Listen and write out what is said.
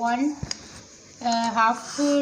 1½